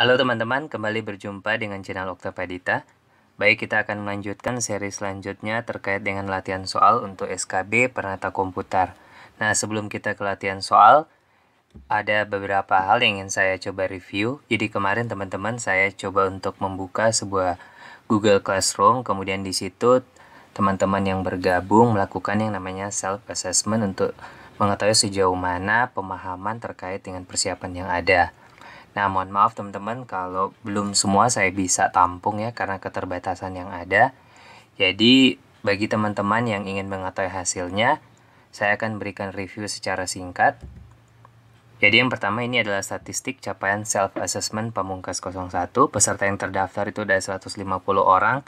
Halo teman-teman, kembali berjumpa dengan channel Oktapadita. Baik, kita akan melanjutkan seri selanjutnya terkait dengan latihan soal untuk SKB Penata Komputer. Nah, sebelum kita ke latihan soal, ada beberapa hal yang ingin saya coba review. Jadi kemarin teman-teman saya coba untuk membuka sebuah Google Classroom, kemudian di situ teman-teman yang bergabung melakukan yang namanya self-assessment untuk mengetahui sejauh mana pemahaman terkait dengan persiapan yang ada. Nah, mohon maaf teman-teman kalau belum semua saya bisa tampung ya karena keterbatasan yang ada. Jadi, bagi teman-teman yang ingin mengetahui hasilnya, saya akan berikan review secara singkat. Jadi yang pertama ini adalah statistik capaian self-assessment Pamungkas 01. Peserta yang terdaftar itu ada 150 orang.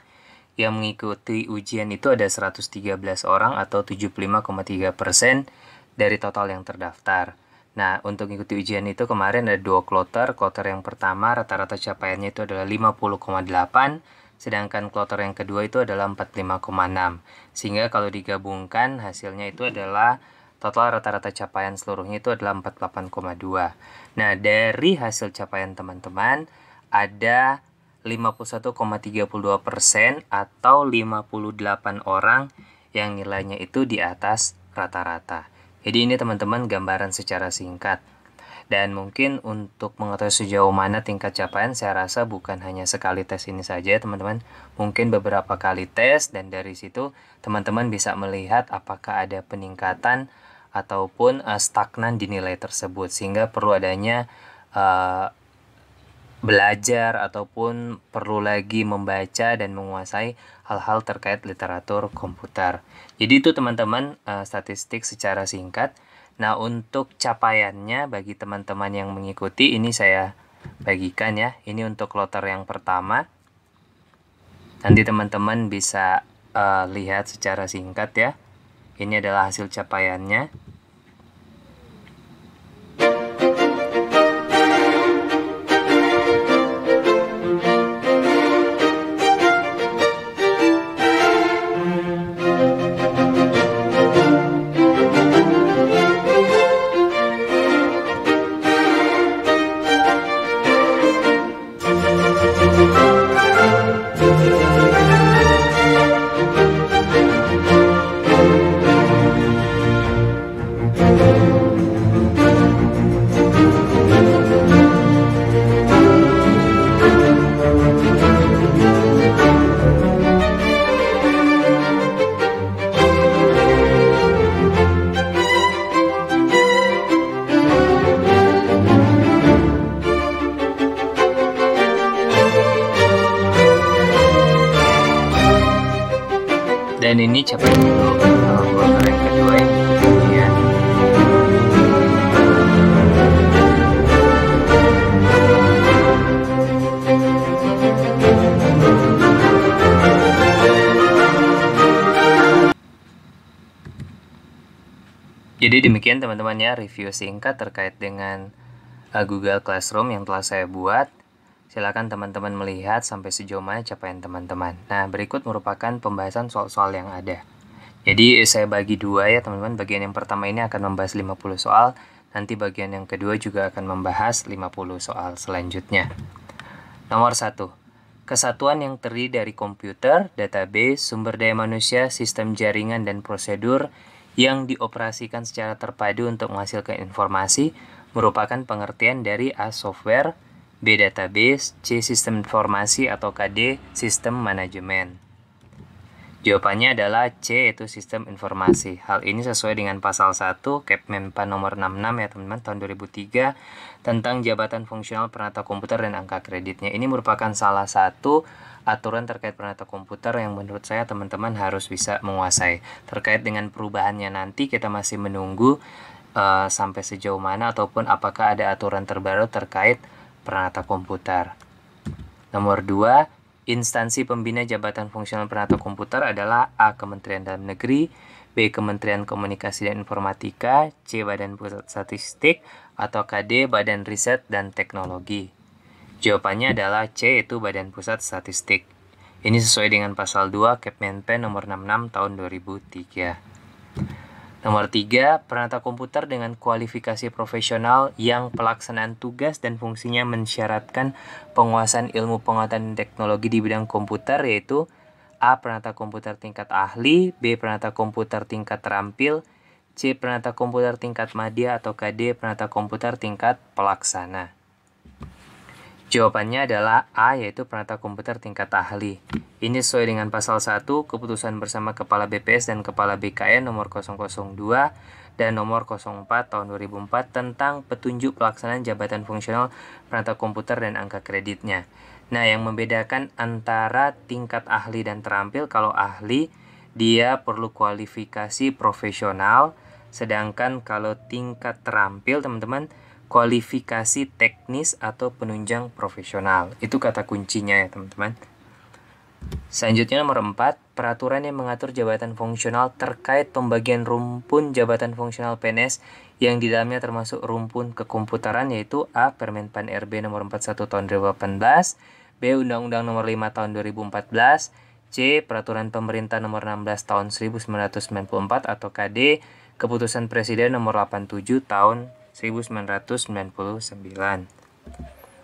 Yang mengikuti ujian itu ada 113 orang atau 75,3% dari total yang terdaftar. Nah, untuk mengikuti ujian itu kemarin ada 2 kloter. Kloter yang pertama rata-rata capaiannya itu adalah 50,8, sedangkan kloter yang kedua itu adalah 45,6. Sehingga kalau digabungkan hasilnya itu adalah total rata-rata capaian seluruhnya itu adalah 48,2. Nah, dari hasil capaian teman-teman ada 51,32% atau 58 orang yang nilainya itu di atas rata-rata. Jadi ini teman-teman gambaran secara singkat. Dan mungkin untuk mengetahui sejauh mana tingkat capaian, saya rasa bukan hanya sekali tes ini saja teman-teman. Mungkin beberapa kali tes dan dari situ teman-teman bisa melihat apakah ada peningkatan ataupun stagnan di nilai tersebut. Sehingga perlu adanya belajar ataupun perlu lagi membaca dan menguasai hal-hal terkait literatur komputer. Jadi itu teman-teman statistik secara singkat. Nah, untuk capaiannya bagi teman-teman yang mengikuti ini saya bagikan ya. Ini untuk kloter yang pertama. Nanti teman-teman bisa lihat secara singkat ya. Ini adalah hasil capaiannya. Dan ini capaian untuk kloter yang kedua ini kemudian. Jadi demikian teman-teman ya review singkat terkait dengan Google Classroom yang telah saya buat. Silakan teman-teman melihat sampai sejauh mana capaian teman-teman. Nah, berikut merupakan pembahasan soal-soal yang ada. Jadi saya bagi dua ya teman-teman. Bagian yang pertama ini akan membahas 50 soal. Nanti bagian yang kedua juga akan membahas 50 soal selanjutnya. Nomor 1. Kesatuan yang terdiri dari komputer, database, sumber daya manusia, sistem jaringan, dan prosedur yang dioperasikan secara terpadu untuk menghasilkan informasi merupakan pengertian dari A. Software, B. Database, C. Sistem informasi atau KD. Sistem manajemen. Jawabannya adalah C, yaitu sistem informasi. Hal ini sesuai dengan pasal 1 Kepmenpan nomor 66 ya teman-teman tahun 2003 tentang jabatan fungsional penata komputer dan angka kreditnya. Ini merupakan salah satu aturan terkait penata komputer yang menurut saya teman-teman harus bisa menguasai. Terkait dengan perubahannya nanti kita masih menunggu sampai sejauh mana ataupun apakah ada aturan terbaru terkait penata komputer. Nomor 2, instansi pembina jabatan fungsional penata komputer adalah A. Kementerian Dalam Negeri, B. Kementerian Komunikasi dan Informatika, C. Badan Pusat Statistik, atau KD. Badan Riset dan Teknologi. Jawabannya adalah C, yaitu Badan Pusat Statistik. Ini sesuai dengan pasal 2 Kepmenpen nomor 66 tahun 2003. Nomor 3, penata komputer dengan kualifikasi profesional yang pelaksanaan tugas dan fungsinya mensyaratkan penguasaan ilmu pengetahuan dan teknologi di bidang komputer, yaitu A. Penata komputer tingkat ahli, B. Penata komputer tingkat terampil, C. Penata komputer tingkat madya, atau D. Penata komputer tingkat pelaksana. Jawabannya adalah A, yaitu penata komputer tingkat ahli. Ini sesuai dengan pasal 1 keputusan bersama Kepala BPS dan Kepala BKN nomor 002 dan nomor 04 tahun 2004 tentang petunjuk pelaksanaan jabatan fungsional penata komputer dan angka kreditnya. Nah, yang membedakan antara tingkat ahli dan terampil, kalau ahli dia perlu kualifikasi profesional, sedangkan kalau tingkat terampil, teman-teman, kualifikasi teknis atau penunjang profesional. Itu kata kuncinya ya, teman-teman. Selanjutnya nomor 4, peraturan yang mengatur jabatan fungsional terkait pembagian rumpun jabatan fungsional PNS yang di dalamnya termasuk rumpun kekomputeran, yaitu A. Permen-Pan RB nomor 41 tahun 2018, B. Undang-Undang nomor 5 tahun 2014, C. Peraturan Pemerintah nomor 16 tahun 1994, atau D. Keputusan Presiden nomor 87 tahun 1999.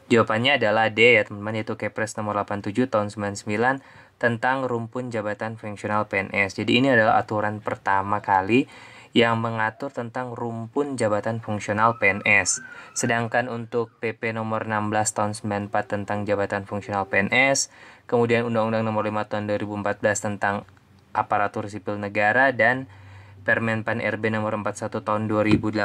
Jawabannya adalah D ya teman-teman, yaitu Kepres nomor 87 tahun 99 tentang rumpun jabatan fungsional PNS. Jadi ini adalah aturan pertama kali yang mengatur tentang rumpun jabatan fungsional PNS. Sedangkan untuk PP nomor 16 tahun 94 tentang jabatan fungsional PNS, kemudian Undang-Undang nomor 5 tahun 2014 tentang aparatur sipil negara, dan Permen-Pan RB nomor 41 tahun 2018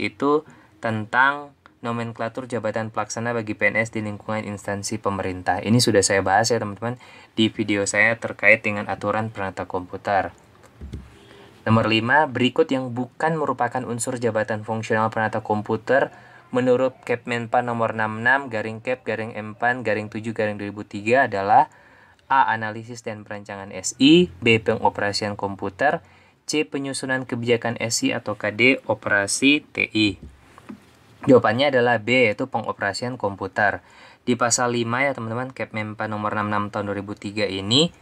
itu tentang nomenklatur jabatan pelaksana bagi PNS di lingkungan instansi pemerintah. Ini sudah saya bahas ya teman-teman di video saya terkait dengan aturan penata komputer. Nomor 5, berikut yang bukan merupakan unsur jabatan fungsional penata komputer menurut Kepmenpan nomor 66 garing Kep garing Empan garing 7 garing 2003 adalah A. Analisis dan perancangan SI, B. Pengoperasian komputer, C. Penyusunan kebijakan SI, atau D. Operasi TI. Jawabannya adalah B, yaitu pengoperasian komputer. Di pasal 5 ya teman-teman, Kepmenpan nomor 66 tahun 2003 ini,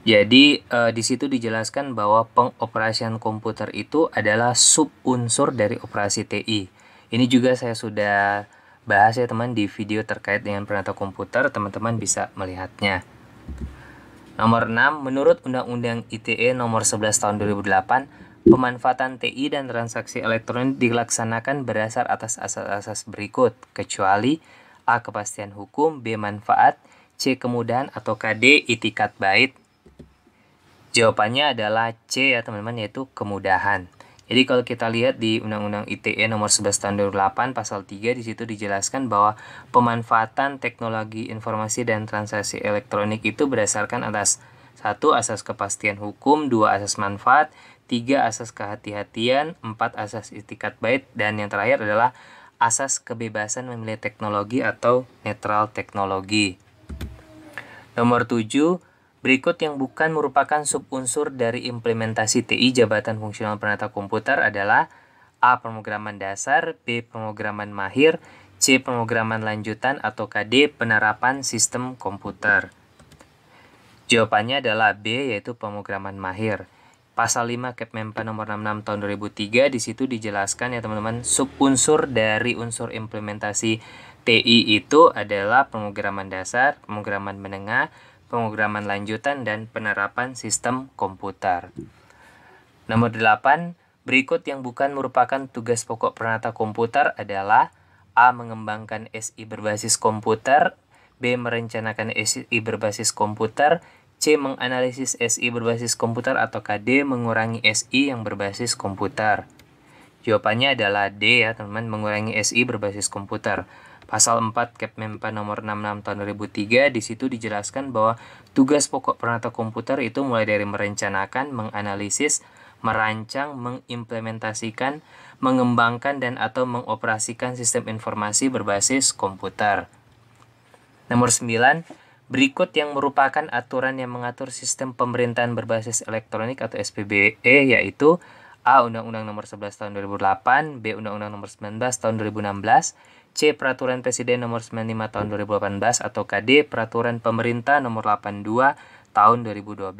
jadi di situ dijelaskan bahwa pengoperasian komputer itu adalah subunsur dari operasi TI. Ini juga saya sudah bahas ya teman di video terkait dengan penata komputer, teman-teman bisa melihatnya. Nomor 6, menurut Undang-Undang ITE nomor 11 tahun 2008, pemanfaatan TI dan transaksi elektronik dilaksanakan berdasar atas asas-asas berikut, kecuali A. Kepastian hukum, B. Manfaat, C. Kemudahan, atau D. Itikat baik. Jawabannya adalah C ya teman-teman, yaitu kemudahan. Jadi kalau kita lihat di Undang-Undang ITE nomor 11 tahun 2008 pasal 3, di situ dijelaskan bahwa pemanfaatan teknologi informasi dan transaksi elektronik itu berdasarkan atas 1. Asas kepastian hukum, 2. Asas manfaat, 3. Asas kehati-hatian, 4. Asas itikat baik, dan yang terakhir adalah asas kebebasan memilih teknologi atau netral teknologi. Nomor 7, berikut yang bukan merupakan subunsur dari implementasi TI jabatan fungsional penata komputer adalah A. Pemrograman dasar, B. Pemrograman mahir, C. Pemrograman lanjutan, atau D. Penerapan sistem komputer. Jawabannya adalah B, yaitu pemrograman mahir. Pasal 5 Kepmenpan nomor 66 tahun 2003, di situ dijelaskan ya teman-teman, subunsur dari unsur implementasi TI itu adalah pemrograman dasar, pemrograman menengah, pemrograman lanjutan, dan penerapan sistem komputer. Nomor 8, berikut yang bukan merupakan tugas pokok penata komputer adalah A. Mengembangkan SI berbasis komputer, B. Merencanakan SI berbasis komputer, C. Menganalisis SI berbasis komputer, atau D. Mengurangi SI yang berbasis komputer. Jawabannya adalah D ya teman-teman, mengurangi SI berbasis komputer. Pasal 4 Kepmenpan nomor 66 tahun 2003, di situ dijelaskan bahwa tugas pokok penata komputer itu mulai dari merencanakan, menganalisis, merancang, mengimplementasikan, mengembangkan, dan atau mengoperasikan sistem informasi berbasis komputer. Nomor 9, berikut yang merupakan aturan yang mengatur sistem pemerintahan berbasis elektronik atau SPBE, yaitu A. Undang-Undang nomor 11 tahun 2008, B. Undang-Undang nomor 19 tahun 2016, C. Peraturan Presiden nomor 95 tahun 2018, atau D. Peraturan Pemerintah nomor 82 tahun 2012.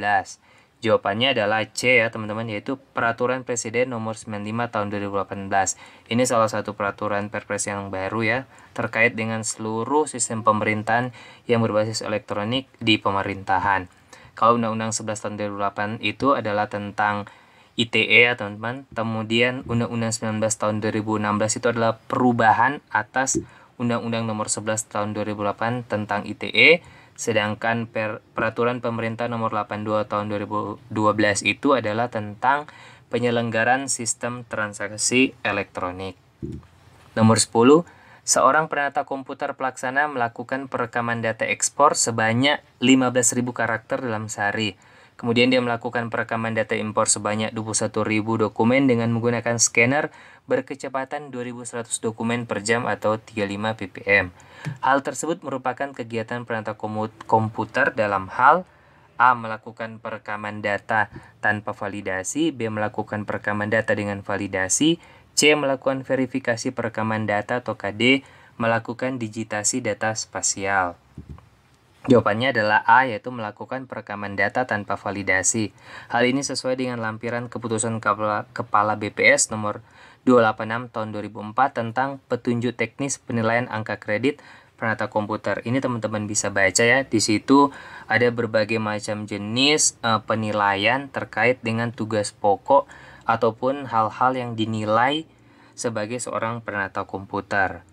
Jawabannya adalah C ya teman-teman, yaitu Peraturan Presiden Nomor 95 Tahun 2018. Ini salah satu peraturan Perpres yang baru ya, terkait dengan seluruh sistem pemerintahan yang berbasis elektronik di pemerintahan. Kalau Undang-Undang 11 Tahun 2008 itu adalah tentang ITE ya teman-teman. Kemudian Undang-Undang 19 Tahun 2016 itu adalah perubahan atas Undang-Undang Nomor 11 Tahun 2008 tentang ITE. Sedangkan Peraturan Pemerintah Nomor 82 Tahun 2012 itu adalah tentang penyelenggaraan sistem transaksi elektronik. Nomor 10, seorang penata komputer pelaksana melakukan perekaman data ekspor sebanyak 15.000 karakter dalam sehari. Kemudian dia melakukan perekaman data impor sebanyak 21.000 dokumen dengan menggunakan scanner berkecepatan 2.100 dokumen per jam atau 35 ppm. Hal tersebut merupakan kegiatan penata komputer dalam hal A. Melakukan perekaman data tanpa validasi, B. Melakukan perekaman data dengan validasi, C. Melakukan verifikasi perekaman data, atau D. Melakukan digitasi data spasial. Jawabannya adalah A, yaitu melakukan perekaman data tanpa validasi. Hal ini sesuai dengan lampiran keputusan Kepala BPS nomor 286 tahun 2004 tentang petunjuk teknis penilaian angka kredit penata komputer. Ini teman-teman bisa baca ya. Di situ ada berbagai macam jenis penilaian terkait dengan tugas pokok ataupun hal-hal yang dinilai sebagai seorang penata komputer.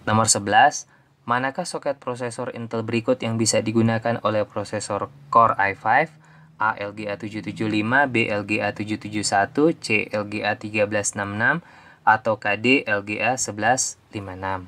Nomor 11, manakah soket prosesor Intel berikut yang bisa digunakan oleh prosesor Core i5? A. LGA 775, B. LGA 771, C. LGA 1366, atau D. LGA 1156.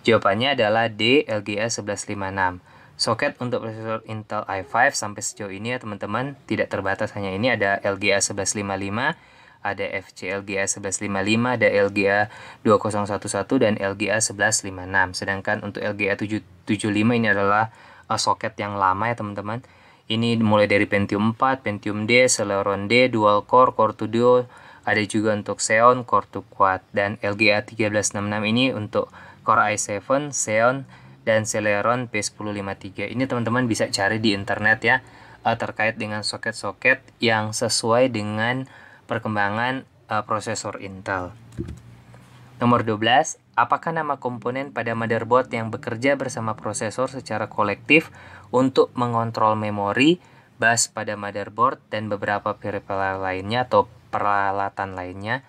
Jawabannya adalah D. LGA 1156. Soket untuk prosesor Intel i5 sampai sejauh ini ya teman-teman tidak terbatas, hanya ini ada LGA 1155, ada FC LGA 1155, ada LGA 2011 dan LGA 1156. Sedangkan untuk LGA 775 ini adalah soket yang lama ya teman-teman. Ini mulai dari Pentium 4, Pentium D, Celeron D, Dual Core, Core 2 Duo, ada juga untuk Xeon, Core 2 Quad, dan LGA 1366 ini untuk Core i7, Xeon, dan Celeron P1053. Ini teman-teman bisa cari di internet ya, terkait dengan soket-soket yang sesuai dengan perkembangan prosesor Intel. Nomor 12, apakah nama komponen pada motherboard yang bekerja bersama prosesor secara kolektif untuk mengontrol memori, bus pada motherboard, dan beberapa peripheral lainnya atau peralatan lainnya?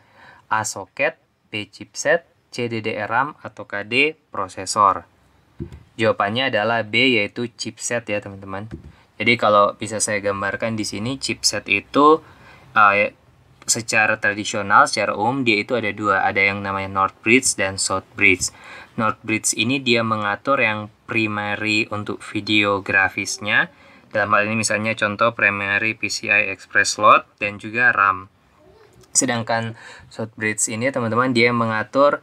A. Soket, B. Chipset, C. DDR-RAM, atau D. Prosesor. Jawabannya adalah B, yaitu chipset ya teman-teman. Jadi kalau bisa saya gambarkan di sini, chipset itu secara tradisional, secara umum dia itu ada dua, ada yang namanya North Bridge dan South Bridge. North Bridge ini dia mengatur yang primary untuk video grafisnya. Dalam hal ini misalnya contoh primary PCI Express slot dan juga RAM. Sedangkan South Bridge ini teman-teman dia mengatur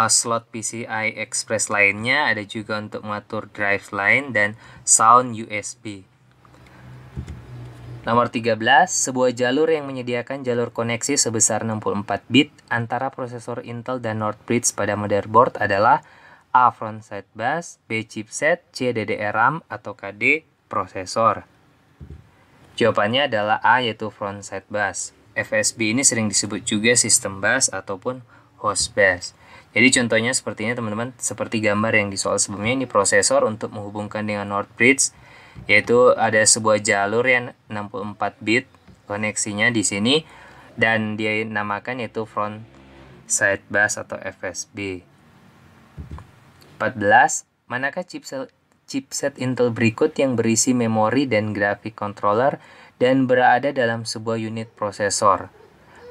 slot PCI Express lainnya, ada juga untuk mengatur drive line dan sound USB. Nomor 13, sebuah jalur yang menyediakan jalur koneksi sebesar 64 bit antara prosesor Intel dan North Bridge pada motherboard adalah A. Frontside bus, B. Chipset, C. DDR-RAM, atau D. Prosesor. Jawabannya adalah A, yaitu Frontside bus. FSB ini sering disebut juga sistem bus ataupun host bus. Jadi contohnya seperti ini teman-teman, seperti gambar yang di soal sebelumnya, ini prosesor untuk menghubungkan dengan North Bridge, yaitu ada sebuah jalur yang 64 bit koneksinya di sini dan dia namakan yaitu front side bus atau FSB. 14, manakah chipset Intel berikut yang berisi memori dan graphic controller dan berada dalam sebuah unit prosesor?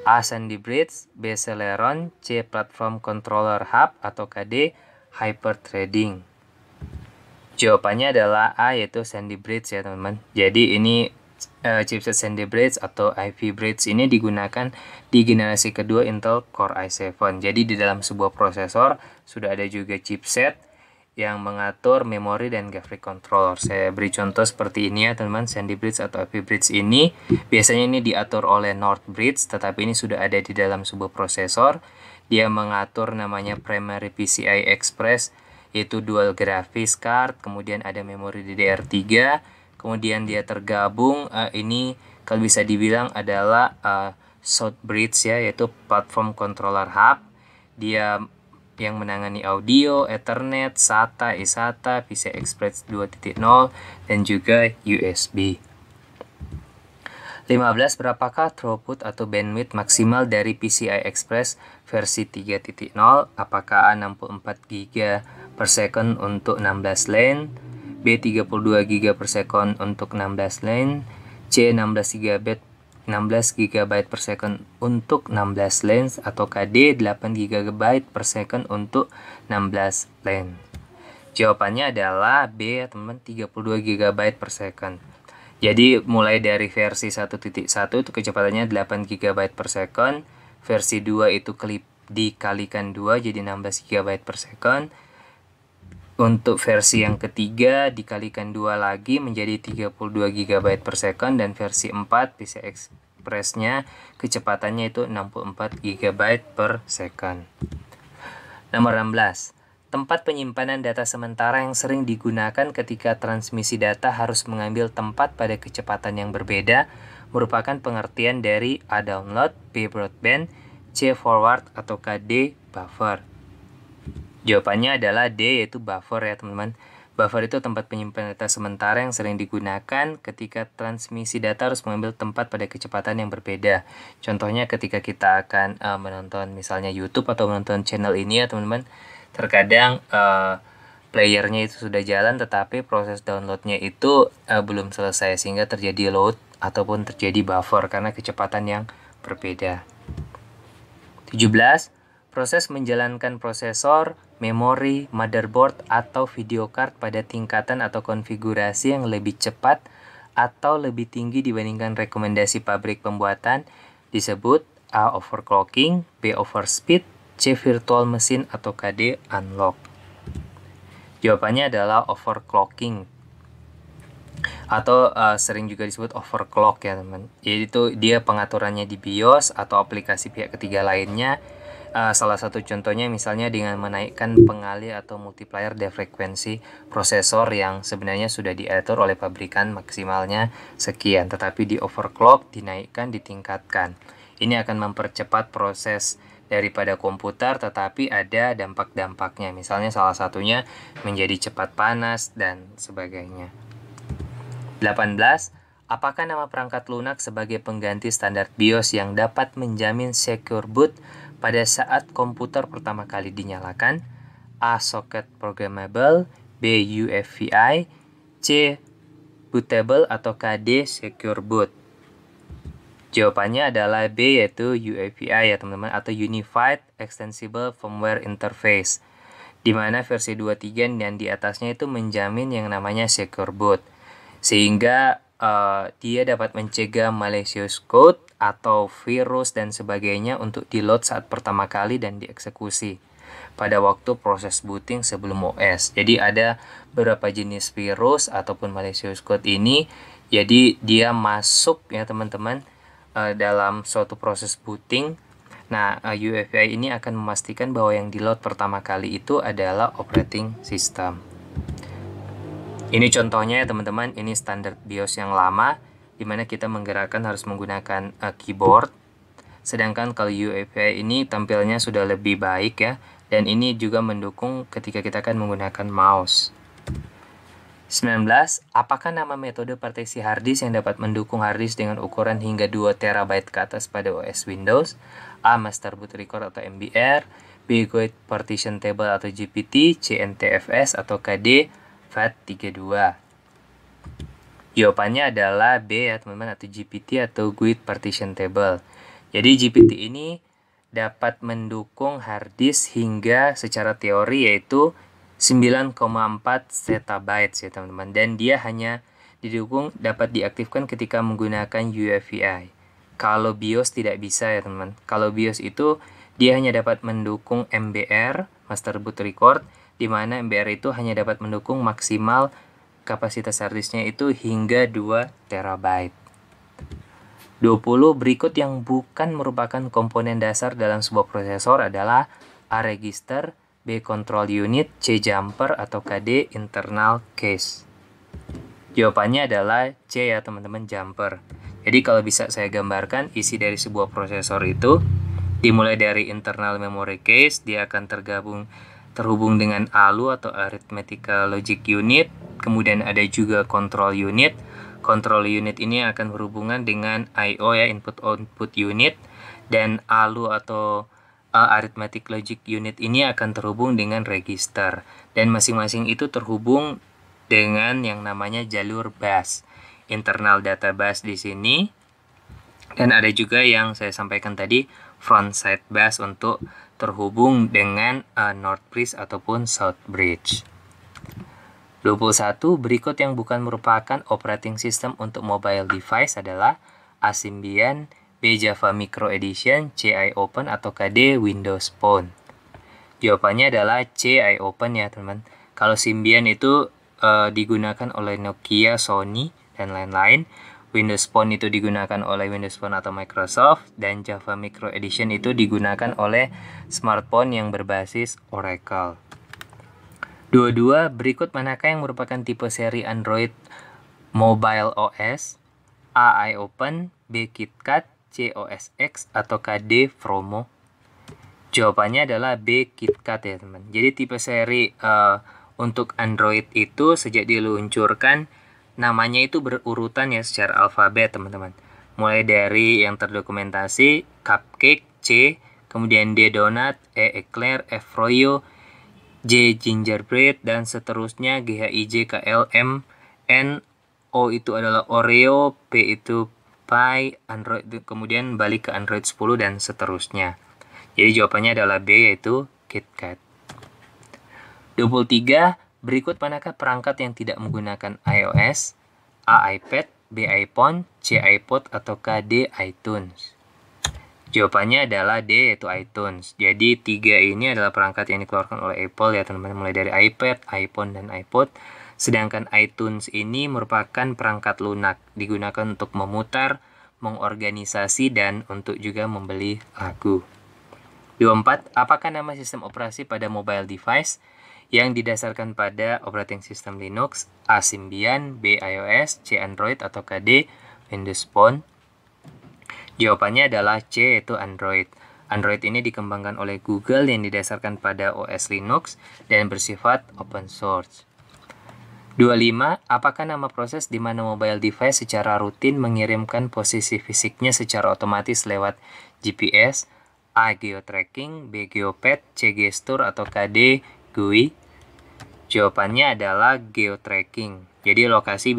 A. Sandy Bridge, B. Celeron, C. Platform Controller Hub, atau D. Hyperthreading. Jawabannya adalah A, yaitu Sandy Bridge ya teman-teman. Jadi ini chipset Sandy Bridge atau Ivy Bridge ini digunakan di generasi kedua Intel Core i7. Jadi di dalam sebuah prosesor sudah ada juga chipset yang mengatur memori dan graphic controller. Saya beri contoh seperti ini ya teman-teman. Sandy Bridge atau Ivy Bridge ini biasanya ini diatur oleh North Bridge, tetapi ini sudah ada di dalam sebuah prosesor. Dia mengatur namanya Primary PCI Express, yaitu dual graphics card, kemudian ada memori DDR3, kemudian dia tergabung, ini kalau bisa dibilang adalah Southbridge ya, yaitu platform controller hub. Dia yang menangani audio, Ethernet, SATA, eSATA, PCI Express 2.0, dan juga USB. 15. Berapakah throughput atau bandwidth maksimal dari PCI Express versi 3.0? Apakah A 64 GB per second untuk 16 lane, B 32 GB per second untuk 16 lane, C 16 GB per second untuk 16 lane, atau KD 8 GB per second untuk 16 lane? Jawabannya adalah B, teman-teman, 32 GB per second. Jadi mulai dari versi 1.1 itu kecepatannya 8 GB per second, versi 2 itu dikalikan 2 jadi 16 GB per second. Untuk versi yang ketiga dikalikan 2 lagi menjadi 32 GB per second, dan versi 4 PCI Express-nya kecepatannya itu 64 GB per second. Nomor 16. Tempat penyimpanan data sementara yang sering digunakan ketika transmisi data harus mengambil tempat pada kecepatan yang berbeda merupakan pengertian dari A. Download, B. Broadband, C. Forward, atau D. Buffer. Jawabannya adalah D, yaitu buffer ya teman-teman. Buffer itu tempat penyimpanan data sementara yang sering digunakan ketika transmisi data harus mengambil tempat pada kecepatan yang berbeda. Contohnya ketika kita akan menonton misalnya YouTube atau menonton channel ini ya teman-teman. Terkadang playernya itu sudah jalan tetapi proses downloadnya itu belum selesai sehingga terjadi load ataupun terjadi buffer karena kecepatan yang berbeda. 17. Proses menjalankan prosesor, memori, motherboard, atau video card pada tingkatan atau konfigurasi yang lebih cepat atau lebih tinggi dibandingkan rekomendasi pabrik pembuatan disebut A. Overclocking, B. Overspeed, C. Virtual machine, atau D. Unlock. Jawabannya adalah overclocking atau sering juga disebut overclock ya teman. Jadi itu dia pengaturannya di BIOS atau aplikasi pihak ketiga lainnya. Salah satu contohnya misalnya dengan menaikkan pengalih atau multiplier frekuensi prosesor yang sebenarnya sudah diatur oleh pabrikan maksimalnya sekian, tetapi di overclock dinaikkan, ditingkatkan. Ini akan mempercepat proses daripada komputer, tetapi ada dampak-dampaknya. Misalnya salah satunya menjadi cepat panas dan sebagainya. 18. Apakah nama perangkat lunak sebagai pengganti standar BIOS yang dapat menjamin secure boot pada saat komputer pertama kali dinyalakan? A. Socket Programmable, B. UEFI, C. Bootable, atau D. Secure Boot. Jawabannya adalah B, yaitu UEFI ya teman-teman, atau Unified Extensible Firmware Interface, di mana versi 23 dan di atasnya itu menjamin yang namanya secure boot, sehingga dia dapat mencegah malicious code atau virus dan sebagainya untuk di-load saat pertama kali dan dieksekusi pada waktu proses booting sebelum OS. Jadi ada beberapa jenis virus ataupun malicious code ini, jadi dia masuk ya teman-teman dalam suatu proses booting. Nah, UEFI ini akan memastikan bahwa yang di-load pertama kali itu adalah operating system. Ini contohnya ya teman-teman, ini standar BIOS yang lama, di mana kita menggerakkan harus menggunakan keyboard. Sedangkan kalau UEFI ini tampilnya sudah lebih baik ya, dan ini juga mendukung ketika kita akan menggunakan mouse. 19. Apakah nama metode partisi harddisk yang dapat mendukung harddisk dengan ukuran hingga 2 TB ke atas pada OS Windows? A. Master Boot Record atau MBR, B. Guide Partition Table atau GPT, C. NTFS, atau D. FAT32. Jawabannya adalah B ya teman-teman, atau GPT atau Guide Partition Table. Jadi GPT ini dapat mendukung harddisk hingga secara teori yaitu 9,4 zettabytes ya teman-teman, dan dia hanya didukung dapat diaktifkan ketika menggunakan UEFI. Kalau BIOS tidak bisa ya teman-teman. Kalau BIOS itu dia hanya dapat mendukung MBR, Master Boot Record, di mana MBR itu hanya dapat mendukung maksimal kapasitas harddisknya itu hingga 2 TB. 20. Berikut yang bukan merupakan komponen dasar dalam sebuah prosesor adalah A. Register, B. Control Unit, C. Jumper, atau D. Internal Cache. Jawabannya adalah C ya teman-teman, jumper. Jadi kalau bisa saya gambarkan, isi dari sebuah prosesor itu dimulai dari internal memory case, dia akan terhubung dengan ALU atau arithmetical logic unit, kemudian ada juga control unit. Control unit ini akan berhubungan dengan I/O ya, input output unit, dan ALU atau arithmetic logic unit ini akan terhubung dengan register, dan masing-masing itu terhubung dengan yang namanya jalur bus, internal data bus di sini, dan ada juga yang saya sampaikan tadi front side bus untuk terhubung dengan North Bridge ataupun South Bridge. 21. Berikut yang bukan merupakan operating system untuk mobile device adalah A. Symbian, B. Java Micro Edition, C. iOpen, atau D. Windows Phone. Jawabannya adalah C. iOpen ya teman. Kalau Symbian itu digunakan oleh Nokia, Sony, dan lain-lain. Windows Phone itu digunakan oleh Windows Phone atau Microsoft, dan Java Micro Edition itu digunakan oleh smartphone yang berbasis Oracle. 22. Berikut manakah yang merupakan tipe seri Android Mobile OS? A. iOpen, B. KitKat, C. OS X, atau D. Fromo? Jawabannya adalah B. KitKat ya teman. Jadi tipe seri untuk Android itu sejak diluncurkan namanya itu berurutan ya secara alfabet teman-teman. Mulai dari yang terdokumentasi Cupcake, C, kemudian D. Donut, E. Eclair, F. Froyo, J. Gingerbread, dan seterusnya G, H, I, J, K, L, M, N, O itu adalah Oreo, P itu Pie, Android, kemudian balik ke Android 10 dan seterusnya. Jadi jawabannya adalah B, yaitu KitKat. 23. Berikut manakah perangkat yang tidak menggunakan iOS? A. iPad, B. iPhone, C. iPod, atau D. iTunes? Jawabannya adalah D, yaitu iTunes. Jadi 3 ini adalah perangkat yang dikeluarkan oleh Apple ya teman-teman, mulai dari iPad, iPhone, dan iPod. Sedangkan iTunes ini merupakan perangkat lunak, digunakan untuk memutar, mengorganisasi, dan untuk juga membeli lagu. 24. Apakah nama sistem operasi pada mobile device yang didasarkan pada operating system Linux? A. Symbian, B. iOS, C. Android, atau D. Windows Phone? Jawabannya adalah C, yaitu Android. Android ini dikembangkan oleh Google yang didasarkan pada OS Linux dan bersifat open source. 25. Apakah nama proses di mana mobile device secara rutin mengirimkan posisi fisiknya secara otomatis lewat GPS? A. Geo-tracking, B. Geopad, C. Gesture, atau D. GUI? Jawabannya adalah geo-tracking. Jadi lokasi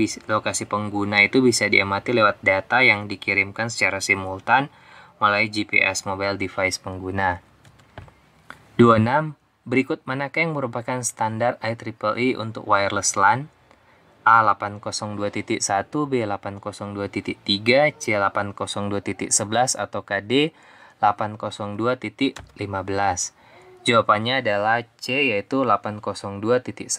pengguna itu bisa diamati lewat data yang dikirimkan secara simultan melalui GPS mobile device pengguna. 26. Berikut manakah yang merupakan standar IEEE untuk wireless LAN? A. 802.1, B. 802.3, C. 802.11, atau D. 802.15? Jawabannya adalah C, yaitu 802.11.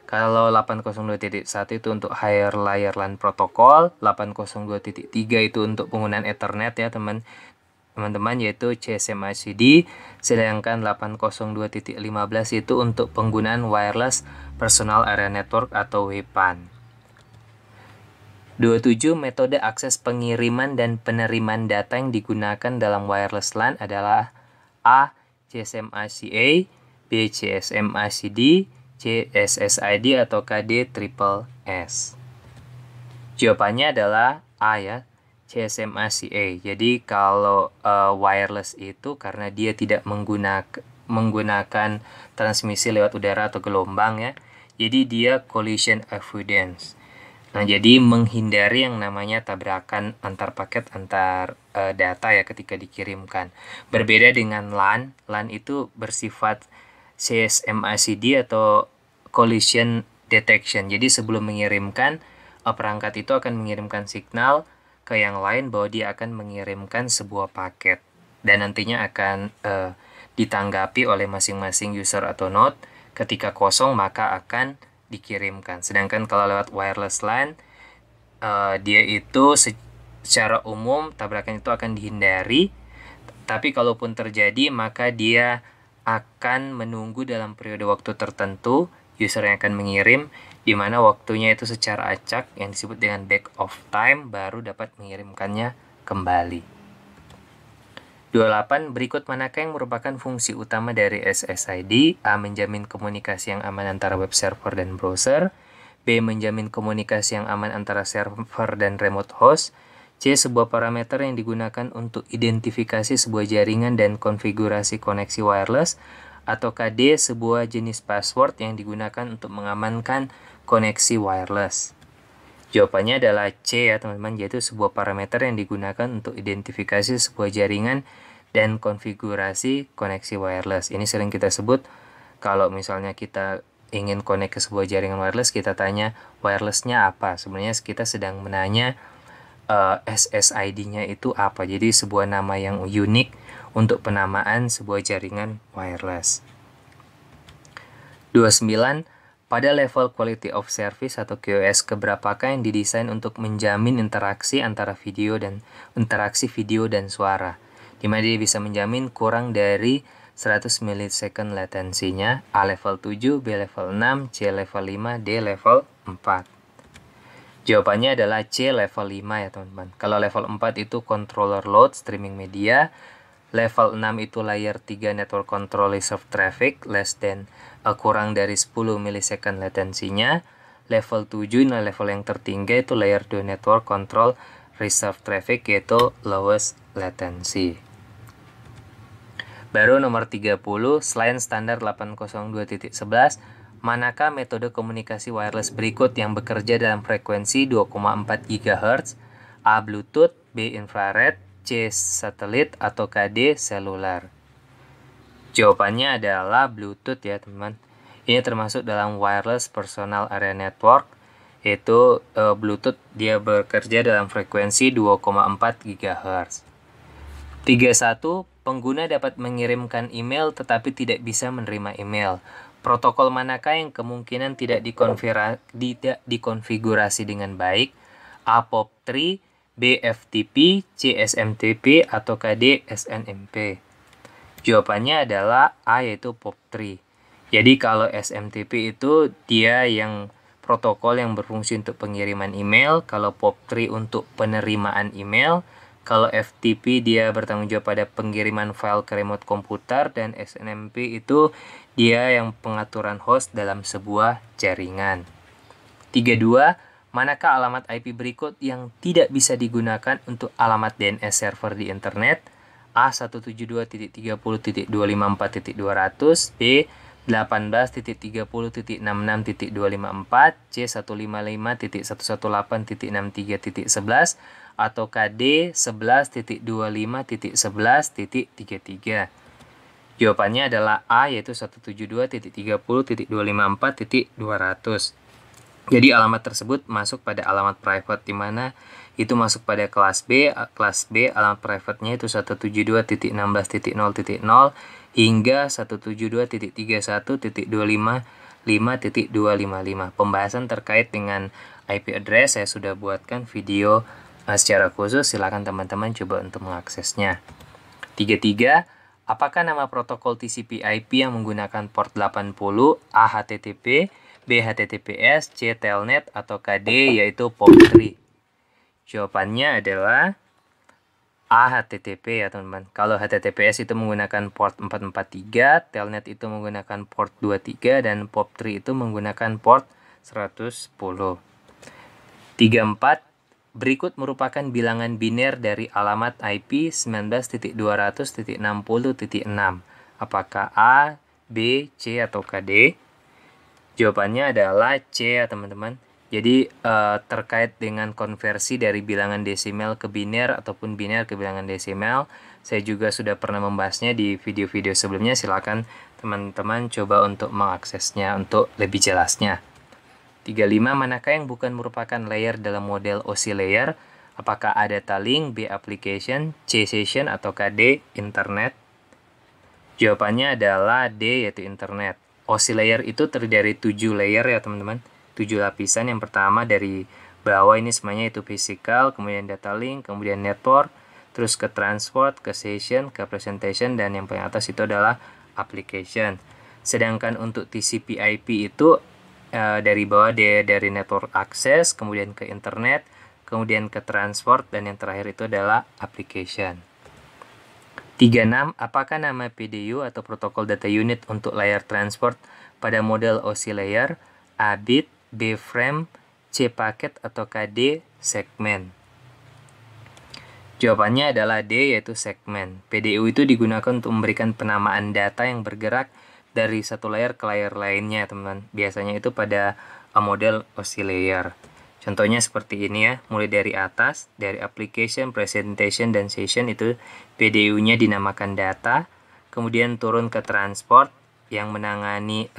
Kalau 802.1 itu untuk higher layer LAN protocol, 802.3 itu untuk penggunaan Ethernet ya teman-teman, yaitu CSMA/CD, sedangkan 802.15 itu untuk penggunaan wireless personal area network atau WPAN. 27. Metode akses pengiriman dan penerimaan data yang digunakan dalam wireless LAN adalah A. CSMA/CA, B. CSMA/CD, C. SSID, atau D. Triple S? Jawabannya adalah A ya, CSMA/CA. Jadi kalau wireless itu karena dia tidak menggunakan transmisi lewat udara atau gelombang ya, jadi dia collision avoidance. Nah, jadi menghindari yang namanya tabrakan antar paket, antar data ya ketika dikirimkan. Berbeda dengan LAN, LAN itu bersifat CSMA/CD atau collision detection. Jadi sebelum mengirimkan, perangkat itu akan mengirimkan signal ke yang lain bahwa dia akan mengirimkan sebuah paket. Dan nantinya akan ditanggapi oleh masing-masing user atau node. Ketika kosong maka akan dikirimkan. Sedangkan kalau lewat wireless LAN, dia itu secara umum tabrakan itu akan dihindari, tapi kalaupun terjadi maka dia akan menunggu dalam periode waktu tertentu user yang akan mengirim, di mana waktunya itu secara acak yang disebut dengan back of time baru dapat mengirimkannya kembali. 28. Berikut manakah yang merupakan fungsi utama dari SSID? A. Menjamin komunikasi yang aman antara web server dan browser. B. Menjamin komunikasi yang aman antara server dan remote host. C. Sebuah parameter yang digunakan untuk identifikasi sebuah jaringan dan konfigurasi koneksi wireless. Atau D. Sebuah jenis password yang digunakan untuk mengamankan koneksi wireless. Jawabannya adalah C ya teman-teman, yaitu sebuah parameter yang digunakan untuk identifikasi sebuah jaringan dan konfigurasi koneksi wireless. Ini sering kita sebut kalau misalnya kita ingin connect ke sebuah jaringan wireless, kita tanya wirelessnya apa. Sebenarnya kita sedang menanya SSID-nya itu apa. Jadi sebuah nama yang unik untuk penamaan sebuah jaringan wireless. 29. Pada level Quality of Service atau QoS, keberapakah yang didesain untuk menjamin interaksi antara video dan suara, di mana dia bisa menjamin kurang dari 100 milisecond latensinya, A level 7, B level 6, C level 5, D level 4. Jawabannya adalah C level 5 ya teman-teman. Kalau level 4 itu controller load streaming media, level 6 itu layer 3 network control reserve traffic less than kurang dari 10 milisecond latensinya. Level 7 ini level yang tertinggi, itu layer 2 network control reserve traffic, yaitu lowest latency. Baru nomor 30, selain standar 802.11, manakah metode komunikasi wireless berikut yang bekerja dalam frekuensi 2,4 GHz? A. Bluetooth, B. Infrared, C. Satelit, atau D. Seluler. Jawabannya adalah Bluetooth ya teman-teman. Ini termasuk dalam wireless personal area network, yaitu Bluetooth dia bekerja dalam frekuensi 2,4 GHz. 31. Pengguna dapat mengirimkan email tetapi tidak bisa menerima email. Protokol manakah yang kemungkinan tidak dikonfigurasi dengan baik? A. POP3, B. FTP, C. SMTP, atau D. SNMP. Jawabannya adalah A, yaitu POP3. Jadi kalau SMTP itu dia yang protokol yang berfungsi untuk pengiriman email, kalau POP3 untuk penerimaan email, kalau FTP dia bertanggung jawab pada pengiriman file ke remote komputer, dan SNMP itu dia yang pengaturan host dalam sebuah jaringan. 32. Manakah alamat IP berikut yang tidak bisa digunakan untuk alamat DNS server di internet? A. 172.30.254.200, B. 18.30.66.254, C. 155.118.63.11, atau D. 11.25.11.33. Jawabannya adalah A, yaitu 172.30.254.200. Jadi alamat tersebut masuk pada alamat private, di mana itu masuk pada kelas B. Kelas B alamat private-nya itu 172.16.0.0 hingga 172.31.255.255. Pembahasan terkait dengan IP address saya sudah buatkan video secara khusus, silakan teman-teman coba untuk mengaksesnya. 33. Apakah nama protokol TCP/IP yang menggunakan port 80? A. HTTP, B. HTTPS, C. Telnet, atau D. yaitu POP3. Jawabannya adalah A. HTTP ya teman-teman. Kalau HTTPS itu menggunakan port 443, Telnet itu menggunakan port 23, dan POP3 itu menggunakan port 110. 34. Berikut merupakan bilangan biner dari alamat IP 19.200.60.6. Apakah A, B, C, atau D? Jawabannya adalah C ya teman-teman. Jadi terkait dengan konversi dari bilangan desimal ke biner ataupun biner ke bilangan desimal, saya juga sudah pernah membahasnya di video-video sebelumnya. Silakan teman-teman coba untuk mengaksesnya untuk lebih jelasnya. 35. Manakah yang bukan merupakan layer dalam model OSI layer? Apakah A. Data link, B. Application, C. Session, atau D. Internet? Jawabannya adalah D, yaitu Internet. OSI layer itu terdiri dari 7 layer ya teman-teman. 7 lapisan. Yang pertama dari bawah ini semuanya itu physical, kemudian data link, kemudian network, terus ke transport, ke session, ke presentation, dan yang paling atas itu adalah application. Sedangkan untuk TCP/IP itu dari bawah dari network access, kemudian ke internet, kemudian ke transport, dan yang terakhir itu adalah application. 36. Apakah nama PDU atau Protocol Data Unit untuk layer transport pada model OSI layer? A bit, B frame, C paket, atau KD segmen? Jawabannya adalah D, yaitu segmen. PDU itu digunakan untuk memberikan penamaan data yang bergerak dari satu layer ke layer lainnya, teman-teman. Biasanya itu pada model OSI layer. Contohnya seperti ini ya, mulai dari atas, dari application, presentation, dan session itu PDU-nya dinamakan data, kemudian turun ke transport yang menangani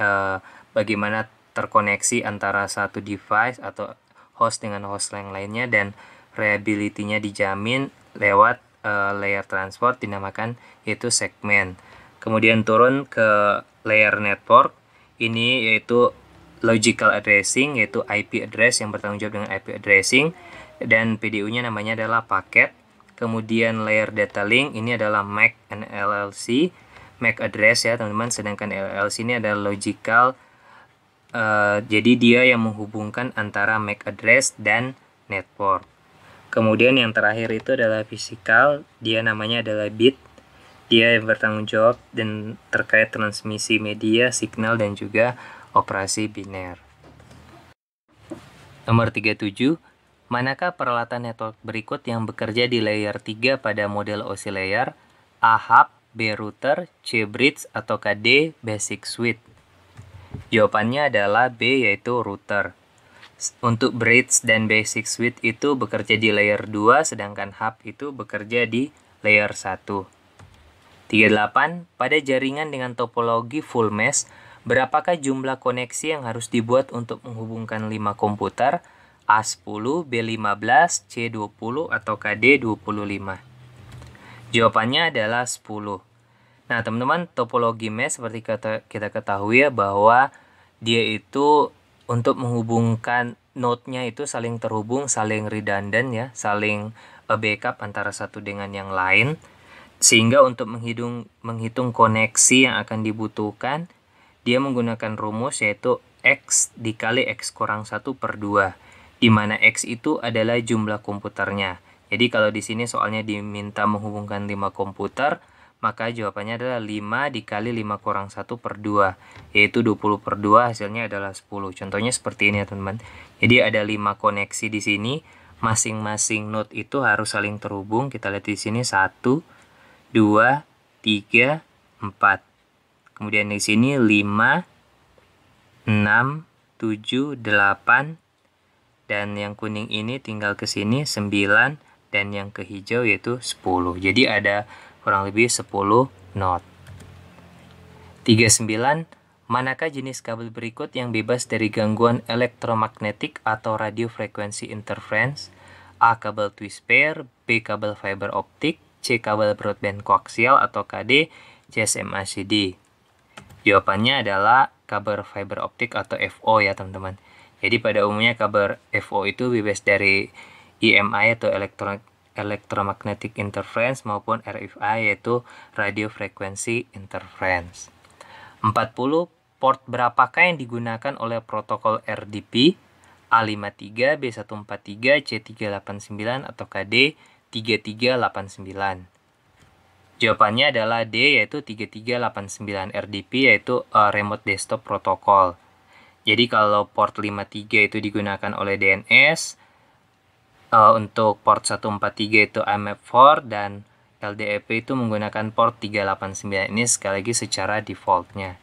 bagaimana terkoneksi antara satu device atau host dengan host yang lainnya, dan reliability-nya dijamin lewat layer transport dinamakan yaitu segmen. Kemudian turun ke layer network, ini yaitu logical addressing, yaitu IP address yang bertanggung jawab dengan IP addressing, dan PDU-nya namanya adalah paket. Kemudian layer data link, ini adalah MAC and LLC, MAC address ya teman-teman, sedangkan LLC ini adalah logical, jadi dia yang menghubungkan antara MAC address dan network. Kemudian yang terakhir itu adalah physical, dia namanya adalah bit, dia yang bertanggung jawab dan terkait transmisi media, signal, dan juga operasi biner. Nomor 37, manakah peralatan network berikut yang bekerja di layer 3 pada model OSI layer? A hub, B router, C bridge, atau KD basic switch? Jawabannya adalah B, yaitu router. Untuk bridge dan basic switch itu bekerja di layer 2, sedangkan hub itu bekerja di layer 1. 38. Pada jaringan dengan topologi full mesh, berapakah jumlah koneksi yang harus dibuat untuk menghubungkan 5 komputer? A10, B15, C20, atau KD25? Jawabannya adalah 10. Nah, teman-teman, topologi mesh seperti kita ketahui ya, bahwa dia itu untuk menghubungkan node-nya itu saling terhubung, saling redundant ya, saling backup antara satu dengan yang lain. Sehingga untuk menghitung koneksi yang akan dibutuhkan, dia menggunakan rumus yaitu X dikali X kurang 1 per 2, di mana X itu adalah jumlah komputernya. Jadi kalau di sini soalnya diminta menghubungkan 5 komputer, maka jawabannya adalah 5 dikali 5 kurang 1 per 2, yaitu 20 per 2, hasilnya adalah 10. Contohnya seperti ini ya teman-teman. Jadi ada 5 koneksi di sini, masing-masing node itu harus saling terhubung. Kita lihat di sini 1, 2, 3, 4. Kemudian di sini 5, 6, 7, 8, dan yang kuning ini tinggal ke sini 9, dan yang ke hijau yaitu 10. Jadi ada kurang lebih 10 node. 39. Manakah jenis kabel berikut yang bebas dari gangguan elektromagnetik atau radio frekuensi interference? A. Kabel twist pair, B. Kabel fiber optik, C. Kabel broadband koaksial, atau KD GSM ACD? Jawabannya adalah kabel fiber optik atau FO ya teman-teman. Jadi pada umumnya kabel FO itu bebas dari EMI atau electromagnetic interference maupun RFI yaitu radio frequency interference. 40. Port berapakah yang digunakan oleh protokol RDP? A53, B143, C389, atau KD 3389? Jawabannya adalah D, yaitu 3389. RDP yaitu Remote Desktop Protocol. Jadi kalau port 53 itu digunakan oleh DNS, untuk port 143 itu IMAP4, dan LDAP itu menggunakan port 389. Ini sekali lagi secara defaultnya.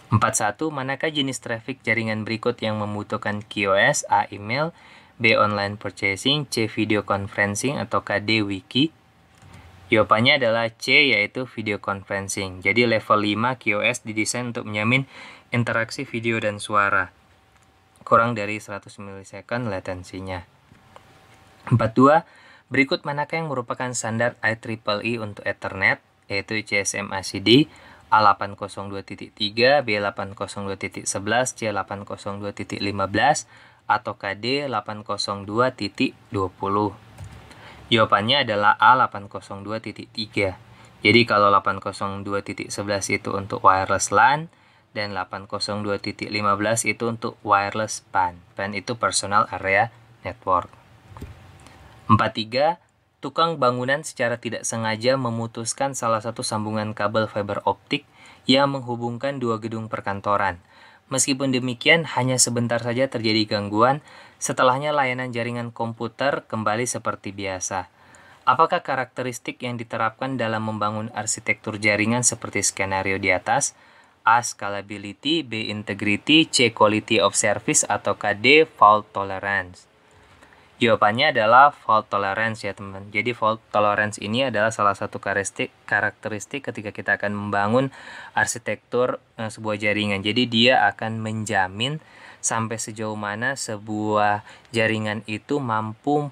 41. Manakah jenis traffic jaringan berikut yang membutuhkan QoS? A. Email, B. Online purchasing, C. Video conferencing, atau KD wiki? Jawabannya adalah C, yaitu video conferencing. Jadi level 5 QoS didesain untuk menjamin interaksi video dan suara. Kurang dari 100 milisecond latensinya. 42. Berikut manakah yang merupakan standar IEEE untuk Ethernet, yaitu GSM ACD, A802.3, B802.11, C802.15, atau KD 802.20? Jawabannya adalah A802.3. Jadi kalau 802.11 itu untuk wireless LAN, dan 802.15 itu untuk wireless PAN. PAN itu Personal Area Network. 43. Tukang bangunan secara tidak sengaja memutuskan salah satu sambungan kabel fiber optik yang menghubungkan dua gedung perkantoran. Meskipun demikian, hanya sebentar saja terjadi gangguan, setelahnya layanan jaringan komputer kembali seperti biasa. Apakah karakteristik yang diterapkan dalam membangun arsitektur jaringan seperti skenario di atas? A. Scalability, B. Integrity, C. Quality of Service, atau D. Fault Tolerance? Jawabannya adalah fault tolerance ya teman. Jadi fault tolerance ini adalah salah satu karakteristik ketika kita akan membangun arsitektur sebuah jaringan. Jadi dia akan menjamin sampai sejauh mana sebuah jaringan itu mampu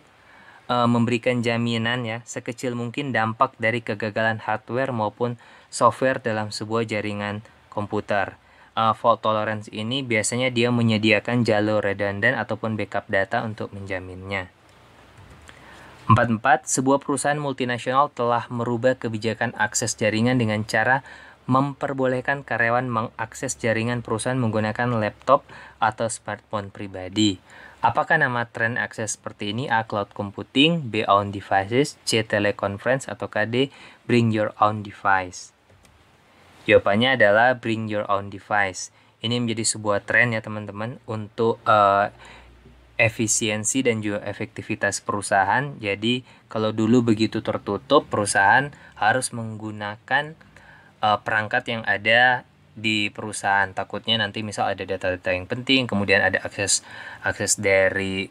memberikan jaminan ya sekecil mungkin dampak dari kegagalan hardware maupun software dalam sebuah jaringan komputer. Fault tolerance ini biasanya dia menyediakan jalur redundan ataupun backup data untuk menjaminnya. 44. Sebuah perusahaan multinasional telah merubah kebijakan akses jaringan dengan cara memperbolehkan karyawan mengakses jaringan perusahaan menggunakan laptop atau smartphone pribadi. Apakah nama tren akses seperti ini? A. Cloud Computing, B. Own Devices, C. Teleconference, atau D. Bring Your Own Device? Jawabannya adalah bring your own device. Ini menjadi sebuah tren ya teman-teman untuk efisiensi dan juga efektivitas perusahaan. Jadi kalau dulu begitu tertutup, perusahaan harus menggunakan perangkat yang ada di perusahaan. Takutnya nanti misal ada data-data yang penting, kemudian ada akses dari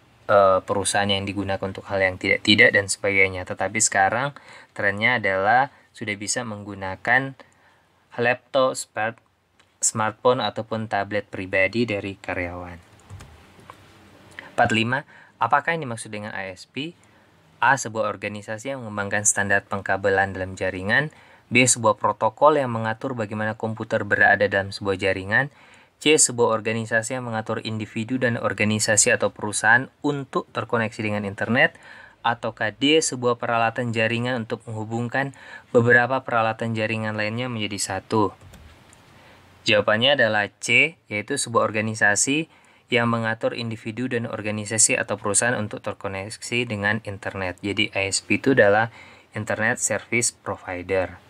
perusahaan yang digunakan untuk hal yang tidak dan sebagainya. Tetapi sekarang trennya adalah sudah bisa menggunakan laptop, smartphone, ataupun tablet pribadi dari karyawan. 45. Apakah yang dimaksud dengan ISP? A. Sebuah organisasi yang mengembangkan standar pengkabelan dalam jaringan. B. Sebuah protokol yang mengatur bagaimana komputer berada dalam sebuah jaringan. C. Sebuah organisasi yang mengatur individu dan organisasi atau perusahaan untuk terkoneksi dengan internet. Atau D. Sebuah peralatan jaringan untuk menghubungkan beberapa peralatan jaringan lainnya menjadi satu. Jawabannya adalah C, yaitu sebuah organisasi yang mengatur individu dan organisasi atau perusahaan untuk terkoneksi dengan internet. Jadi ISP itu adalah Internet Service Provider.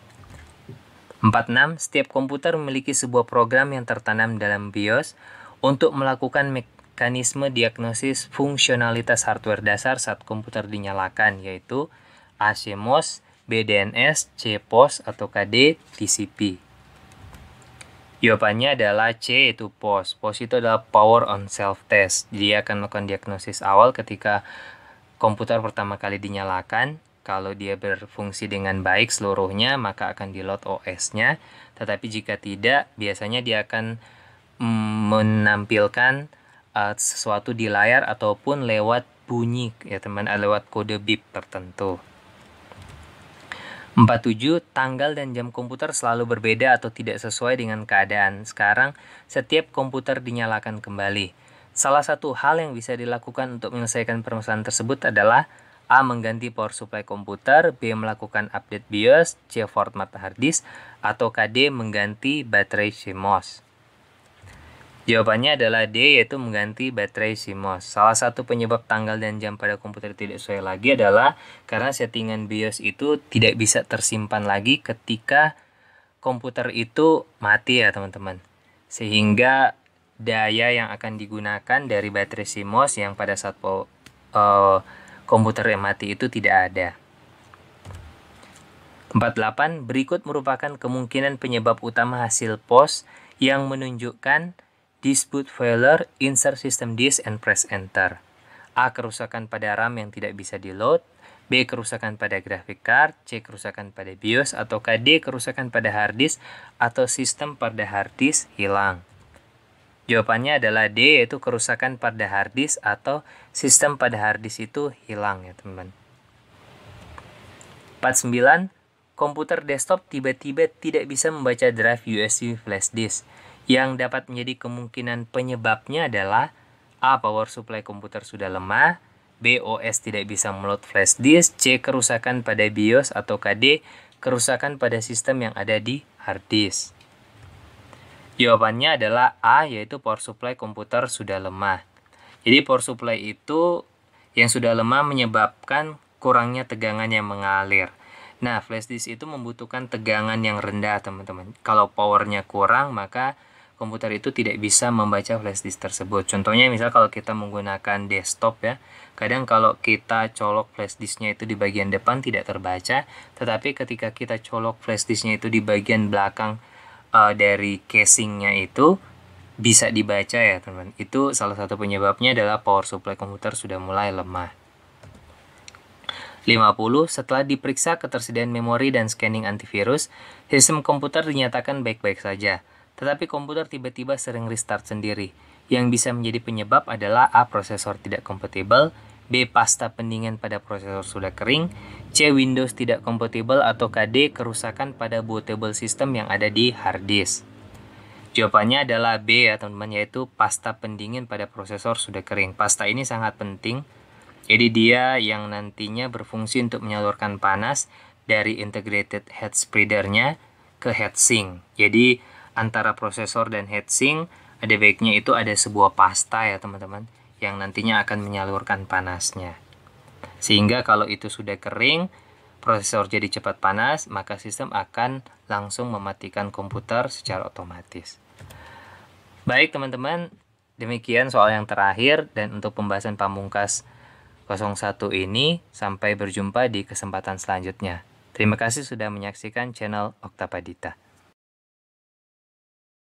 46. Setiap komputer memiliki sebuah program yang tertanam dalam BIOS untuk melakukan mekanisme diagnosis fungsionalitas hardware dasar saat komputer dinyalakan, yaitu A. CMOS, B. DNS, C. POS, atau D. TCP. Jawabannya adalah C, yaitu POS. POS itu adalah Power on Self-Test. Dia akan melakukan diagnosis awal ketika komputer pertama kali dinyalakan. Kalau dia berfungsi dengan baik seluruhnya, maka akan di-load OS-nya. Tetapi jika tidak, biasanya dia akan menampilkan sesuatu di layar ataupun lewat bunyi ya teman, lewat kode bip tertentu. 47. Tanggal dan jam komputer selalu berbeda atau tidak sesuai dengan keadaan. Sekarang setiap komputer dinyalakan kembali. Salah satu hal yang bisa dilakukan untuk menyelesaikan permasalahan tersebut adalah A. Mengganti power supply komputer, B. Melakukan update BIOS, C. Format hard disk, atau D. Mengganti baterai CMOS. Jawabannya adalah D, yaitu mengganti baterai CMOS. Salah satu penyebab tanggal dan jam pada komputer tidak sesuai lagi adalah karena settingan BIOS itu tidak bisa tersimpan lagi ketika komputer itu mati ya teman-teman. Sehingga daya yang akan digunakan dari baterai CMOS yang pada saat komputer yang mati itu tidak ada. 48. Berikut merupakan kemungkinan penyebab utama hasil POS yang menunjukkan dispute failure, insert system disk, and press enter. A. Kerusakan pada RAM yang tidak bisa di-load. B. Kerusakan pada graphic card. C. Kerusakan pada BIOS. Atau D. Kerusakan pada hard disk atau sistem pada hard disk hilang. Jawabannya adalah D, yaitu kerusakan pada hard disk atau sistem pada hard disk itu hilang ya teman. 49. Komputer desktop tiba-tiba tidak bisa membaca drive USB flash disk. Yang dapat menjadi kemungkinan penyebabnya adalah A. Power supply komputer sudah lemah, B. OS tidak bisa meload flash disk, C. Kerusakan pada BIOS, atau D. Kerusakan pada sistem yang ada di hard disk. Jawabannya adalah A, yaitu power supply komputer sudah lemah. Jadi power supply itu yang sudah lemah menyebabkan kurangnya tegangan yang mengalir. Nah, flash disk itu membutuhkan tegangan yang rendah, teman-teman. Kalau powernya kurang, maka komputer itu tidak bisa membaca flash disk tersebut. Contohnya misal kalau kita menggunakan desktop ya, kadang kalau kita colok flash disknya itu di bagian depan tidak terbaca, tetapi ketika kita colok flash disknya itu di bagian belakang dari casingnya itu bisa dibaca ya teman-teman. Itu salah satu penyebabnya adalah power supply komputer sudah mulai lemah. 50. Setelah diperiksa ketersediaan memori dan scanning antivirus, sistem komputer dinyatakan baik-baik saja. Tetapi komputer tiba-tiba sering restart sendiri. Yang bisa menjadi penyebab adalah A. Prosesor tidak kompatibel, B. Pasta pendingin pada prosesor sudah kering, C. Windows tidak kompatibel, atau KD. Kerusakan pada bootable system yang ada di hard disk. Jawabannya adalah B ya teman-teman, yaitu pasta pendingin pada prosesor sudah kering. Pasta ini sangat penting, jadi dia yang nantinya berfungsi untuk menyalurkan panas dari integrated heat spreader-nya ke heatsink. Jadi antara prosesor dan heatsink ada baiknya itu ada sebuah pasta ya teman-teman, yang nantinya akan menyalurkan panasnya. Sehingga kalau itu sudah kering, prosesor jadi cepat panas, maka sistem akan langsung mematikan komputer secara otomatis. Baik teman-teman, demikian soal yang terakhir, dan untuk pembahasan pamungkas 01 ini, sampai berjumpa di kesempatan selanjutnya. Terima kasih sudah menyaksikan channel Oktapadita.